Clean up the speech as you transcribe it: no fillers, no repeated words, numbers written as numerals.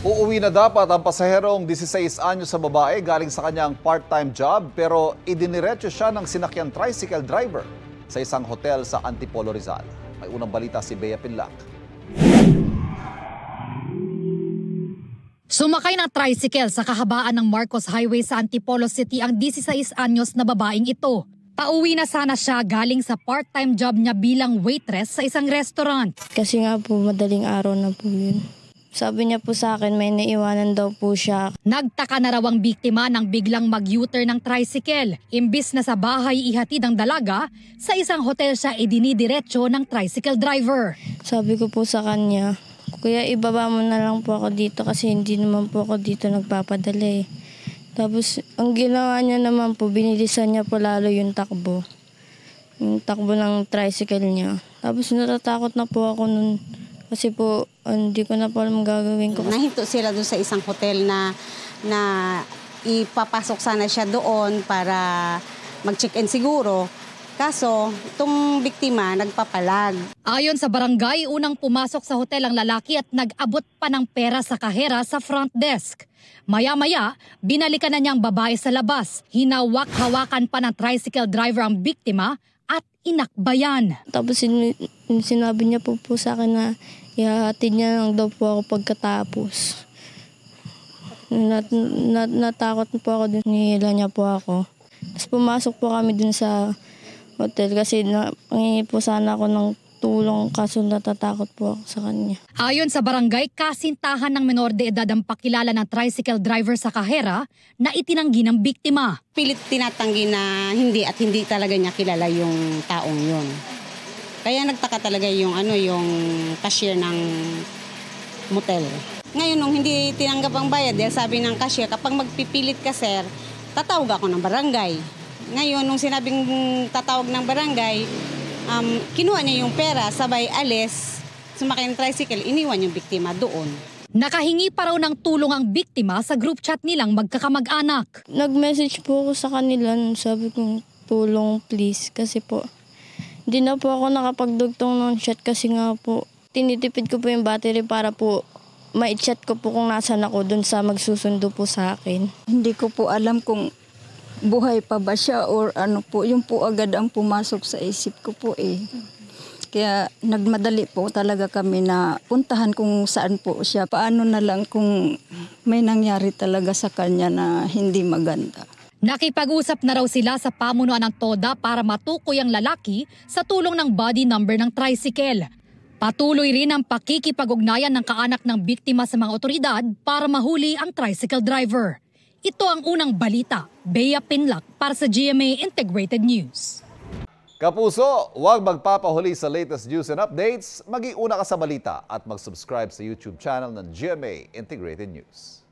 Uuwi na dapat ang pasaherong 16 anyos sa babae galing sa kanyang part-time job pero idiniretso siya ng sinakyang tricycle driver sa isang hotel sa Antipolo, Rizal. May unang balita si Bea Pinlac. Sumakay ng tricycle sa kahabaan ng Marcos Highway sa Antipolo City ang 16 anyos na babaeng ito. Pauwi na sana siya galing sa part-time job niya bilang waitress sa isang restaurant. Kasi nga po madaling araw na po yun. Sabi niya po sa akin may naiwanan daw po siya. Nagtaka na raw ang biktima nang biglang mag-U-turn ng tricycle. Imbis na sa bahay ihatid ang dalaga, sa isang hotel siya idinidiretso ng tricycle driver. Sabi ko po sa kanya, kuya ibaba mo na lang po ako dito kasi hindi naman po ako dito nagpapadala eh. Tapos ang ginawa niya naman po, binilisan niya po lalo yung takbo. Yung takbo ng tricycle niya. Tapos natatakot na po ako nun. Kasi po, hindi ko na po alam gagawin ko. Nahinto sila doon sa isang hotel na ipapasok sana siya doon para mag-check-in siguro. Kaso, itong biktima nagpapalag. Ayon sa barangay, unang pumasok sa hotel ang lalaki at nag-abot pa ng pera sa kahera sa front desk. Maya-maya, binalikan na niyang babae sa labas. Hinawak-hawakan pa ng tricycle driver ang biktima at inakbayan. Tapos sinabi niya po sa akin na ihahatid niya lang daw po ako pagkatapos. Natakot po ako din. Nihila niya po ako. Tapos pumasok po kami dun sa hotel kasi nangingi po sana ako ng tulong kaso natatakot po ako sa kanya. Ayon sa barangay, kasintahan ng menor de edad ang pakilala ng tricycle driver sa kahera na itinanggi ng biktima. Pilit tinatanggi na hindi at hindi talaga niya kilala yung taong yun. Kaya nagtaka talaga yung cashier ng motel. Ngayon nung hindi tinanggap ang bayad, dahil sabi ng cashier, kapag magpipilit ka sir, tatawag ako ng barangay. Ngayon nung sinabing tatawag ng barangay, kinuha niya yung pera, sabay alis, sumakay ng tricycle, iniwan yung biktima doon. Nakahingi pa raw ng tulong ang biktima sa group chat nilang magkakamag-anak. Nag-message po ako sa kanila, sabi kong tulong please kasi po hindi na po ako nakapagdugtong ng chat kasi nga po tinitipid ko po yung battery para po ma-chat ko po kung nasan ako dun sa magsusundo po sa akin. Hindi ko po alam kung buhay pa ba siya or ano po, yung po agad ang pumasok sa isip ko po eh. Kaya nagmadali po talaga kami na puntahan kung saan po siya. Paano na lang kung may nangyari talaga sa kanya na hindi maganda. Nakipag-usap na raw sila sa pamunuan ng TODA para matukoy ang lalaki sa tulong ng body number ng tricycle. Patuloy rin ang pakikipag-ugnayan ng kaanak ng biktima sa mga otoridad para mahuli ang tricycle driver. Ito ang unang balita. Bea Pinlac para sa GMA Integrated News. Kapuso, huwag magpapahuli sa latest news and updates. Mag-iuna ka sa balita at mag-subscribe sa YouTube channel ng GMA Integrated News.